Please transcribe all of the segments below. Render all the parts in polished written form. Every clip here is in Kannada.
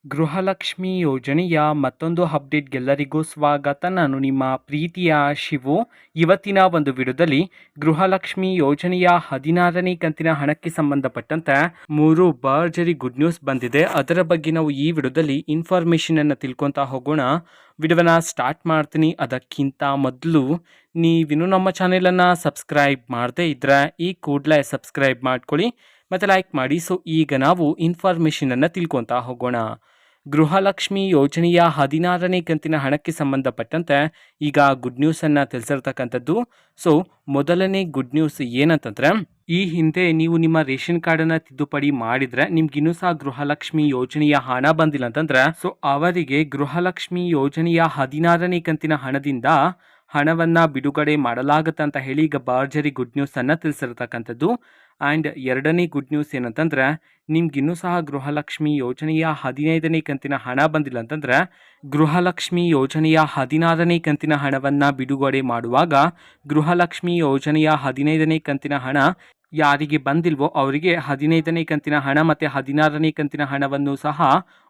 ಗೃಹಲಕ್ಷ್ಮಿ ಯೋಜನೆಯ ಮತ್ತೊಂದು ಅಪ್ಡೇಟ್ಗೆಲ್ಲರಿಗೂ ಸ್ವಾಗತ. ನಾನು ನಿಮ್ಮ ಪ್ರೀತಿಯ ಶಿವು. ಇವತ್ತಿನ ಒಂದು ವಿಡಿಯೋದಲ್ಲಿ ಗೃಹಲಕ್ಷ್ಮಿ ಯೋಜನೆಯ 16ನೇ ಕಂತಿನ ಹಣಕ್ಕೆ ಸಂಬಂಧಪಟ್ಟಂತೆ 3 ಭರ್ಜರಿ ಗುಡ್ ನ್ಯೂಸ್ ಬಂದಿದೆ. ಅದರ ಬಗ್ಗೆ ನಾವು ಈ ವಿಡಿಯೋದಲ್ಲಿ ಇನ್ಫಾರ್ಮೇಷನ್ ಅನ್ನು ತಿಳ್ಕೊತಾ ಹೋಗೋಣ. ವಿಡಿಯೋನ ಸ್ಟಾರ್ಟ್ ಮಾಡ್ತೀನಿ. ಅದಕ್ಕಿಂತ ಮೊದಲು ನೀವಿನ್ನೂ ನಮ್ಮ ಚಾನೆಲನ್ನು ಸಬ್ಸ್ಕ್ರೈಬ್ ಮಾಡದೇ ಇದ್ದರೆ ಈ ಕೂಡಲೇ ಸಬ್ಸ್ಕ್ರೈಬ್ ಮಾಡ್ಕೊಳ್ಳಿ ಮತ್ತು ಲೈಕ್ ಮಾಡಿ. ಸೊ ಈಗ ನಾವು ಇನ್ಫಾರ್ಮೇಷನನ್ನು ತಿಳ್ಕೊತಾ ಹೋಗೋಣ. ಗೃಹಲಕ್ಷ್ಮಿ ಯೋಜನೆಯ 16ನೇ ಕಂತಿನ ಹಣಕ್ಕೆ ಸಂಬಂಧಪಟ್ಟಂತೆ ಈಗ ಗುಡ್ ನ್ಯೂಸನ್ನು ತಿಳಿಸಿರ್ತಕ್ಕಂಥದ್ದು. ಸೊ ಮೊದಲನೇ ಗುಡ್ ನ್ಯೂಸ್ ಏನಂತಂದರೆ, ಈ ಹಿಂದೆ ನೀವು ನಿಮ್ಮ ರೇಷನ್ ಕಾರ್ಡನ್ನು ತಿದ್ದುಪಡಿ ಮಾಡಿದರೆ ನಿಮ್ಗಿನ್ನೂ ಸಹ ಗೃಹಲಕ್ಷ್ಮಿ ಯೋಜನೆಯ ಹಣ ಬಂದಿಲ್ಲ ಅಂತಂದರೆ, ಸೊ ಅವರಿಗೆ ಗೃಹಲಕ್ಷ್ಮಿ ಯೋಜನೆಯ 16ನೇ ಕಂತಿನ ಹಣದಿಂದ ಹಣವನ್ನು ಬಿಡುಗಡೆ ಮಾಡಲಾಗುತ್ತೆ ಅಂತ ಹೇಳಿ ಈಗ ಭರ್ಜರಿ ಗುಡ್ ನ್ಯೂಸನ್ನು ತಿಳಿಸಿರ್ತಕ್ಕಂಥದ್ದು. ಆ್ಯಂಡ್ ಎರಡನೇ ಗುಡ್ ನ್ಯೂಸ್ ಏನಂತಂದರೆ, ನಿಮ್ಗಿನ್ನೂ ಸಹ ಗೃಹಲಕ್ಷ್ಮಿ ಯೋಜನೆಯ 15ನೇ ಕಂತಿನ ಹಣ ಬಂದಿಲ್ಲ ಅಂತಂದರೆ, ಗೃಹಲಕ್ಷ್ಮಿ ಯೋಜನೆಯ 16ನೇ ಕಂತಿನ ಹಣವನ್ನು ಬಿಡುಗಡೆ ಮಾಡುವಾಗ ಗೃಹಲಕ್ಷ್ಮಿ ಯೋಜನೆಯ 15ನೇ ಕಂತಿನ ಹಣ ಯಾರಿಗೆ ಬಂದಿಲ್ವೋ ಅವರಿಗೆ 15ನೇ ಕಂತಿನ ಹಣ ಮತ್ತು 16ನೇ ಕಂತಿನ ಹಣವನ್ನು ಸಹ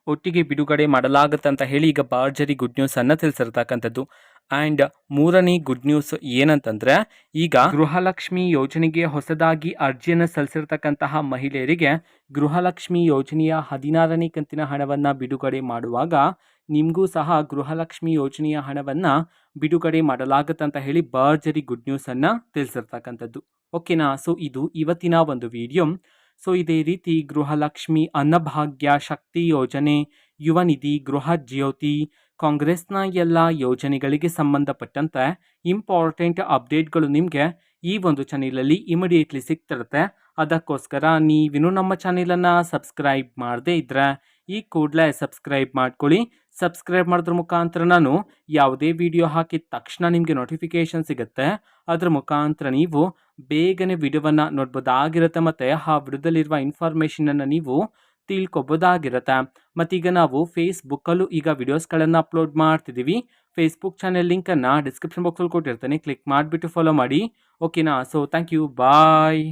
ಒಟ್ಟಿಗೆ ಬಿಡುಗಡೆ ಮಾಡಲಾಗುತ್ತೆ ಅಂತ ಹೇಳಿ ಈಗ ಭರ್ಜರಿ ಗುಡ್ ನ್ಯೂಸನ್ನು ತಿಳಿಸಿರ್ತಕ್ಕಂಥದ್ದು. ಆ್ಯಂಡ್ ಮೂರನೇ ಗುಡ್ ನ್ಯೂಸ್ ಏನಂತಂದರೆ, ಈಗ ಗೃಹಲಕ್ಷ್ಮಿ ಯೋಜನೆಗೆ ಹೊಸದಾಗಿ ಅರ್ಜಿಯನ್ನು ಸಲ್ಲಿಸಿರ್ತಕ್ಕಂತಹ ಮಹಿಳೆಯರಿಗೆ ಗೃಹಲಕ್ಷ್ಮಿ ಯೋಜನೆಯ 16ನೇ ಕಂತಿನ ಹಣವನ್ನು ಬಿಡುಗಡೆ ಮಾಡುವಾಗ ನಿಮಗೂ ಸಹ ಗೃಹಲಕ್ಷ್ಮಿ ಯೋಜನೆಯ ಹಣವನ್ನು ಬಿಡುಗಡೆ ಮಾಡಲಾಗುತ್ತೆ ಅಂತ ಹೇಳಿ ಭರ್ಜರಿ ಗುಡ್ ನ್ಯೂಸನ್ನು ತಿಳಿಸಿರ್ತಕ್ಕಂಥದ್ದು. ಓಕೆನಾ? ಸೊ ಇದು ಇವತ್ತಿನ ಒಂದು ವಿಡಿಯೋ. ಸೊ ಇದೇ ರೀತಿ ಗೃಹಲಕ್ಷ್ಮಿ, ಅನ್ನಭಾಗ್ಯ, ಶಕ್ತಿ ಯೋಜನೆ, ಯುವ ನಿಧಿ, ಗೃಹ ಜ್ಯೋತಿ, ಕಾಂಗ್ರೆಸ್ನ ಎಲ್ಲ ಯೋಜನೆಗಳಿಗೆ ಸಂಬಂಧಪಟ್ಟಂತೆ ಇಂಪಾರ್ಟೆಂಟ್ ಅಪ್ಡೇಟ್ಗಳು ನಿಮಗೆ ಈ ಒಂದು ಚಾನೆಲಲ್ಲಿ ಇಮಿಡಿಯೇಟ್ಲಿ ಸಿಗ್ತಿರುತ್ತೆ. ಅದಕ್ಕೋಸ್ಕರ ನೀವಿನ್ನೂ ನಮ್ಮ ಚಾನೆಲನ್ನು ಸಬ್ಸ್ಕ್ರೈಬ್ ಮಾಡದೇ ಇದ್ದರೆ ಈ ಕೂಡಲೇ ಸಬ್ಸ್ಕ್ರೈಬ್ ಮಾಡ್ಕೊಳ್ಳಿ. ಸಬ್ಸ್ಕ್ರೈಬ್ ಮಾಡೋದ್ರ ಮುಖಾಂತರ ನಾನು ಯಾವುದೇ ವಿಡಿಯೋ ಹಾಕಿದ ತಕ್ಷಣ ನಿಮಗೆ ನೋಟಿಫಿಕೇಷನ್ ಸಿಗುತ್ತೆ. ಅದರ ಮುಖಾಂತರ ನೀವು ಬೇಗನೆ ವಿಡಿಯೋವನ್ನು ನೋಡ್ಬೋದಾಗಿರುತ್ತೆ ಮತ್ತು ಆ ವಿಡಿಯೋದಲ್ಲಿರುವ ಇನ್ಫಾರ್ಮೇಷನನ್ನು ನೀವು ತಿಳ್ಕೊಬೋದಾಗಿರುತ್ತೆ. ಮತ್ತೀಗ ನಾವು ಫೇಸ್ಬುಕ್ಕಲ್ಲೂ ಈಗ ವಿಡಿಯೋಸ್ಗಳನ್ನು ಅಪ್ಲೋಡ್ ಮಾಡ್ತಿದ್ದೀವಿ. ಫೇಸ್ಬುಕ್ ಚಾನೆಲ್ ಲಿಂಕನ್ನು ಡಿಸ್ಕ್ರಿಪ್ಷನ್ ಬಾಕ್ಸಲ್ಲಿ ಕೊಟ್ಟಿರ್ತೇನೆ. ಕ್ಲಿಕ್ ಮಾಡಿಬಿಟ್ಟು ಫಾಲೋ ಮಾಡಿ. ಓಕೆನಾ? So thank you. ಬಾಯ್.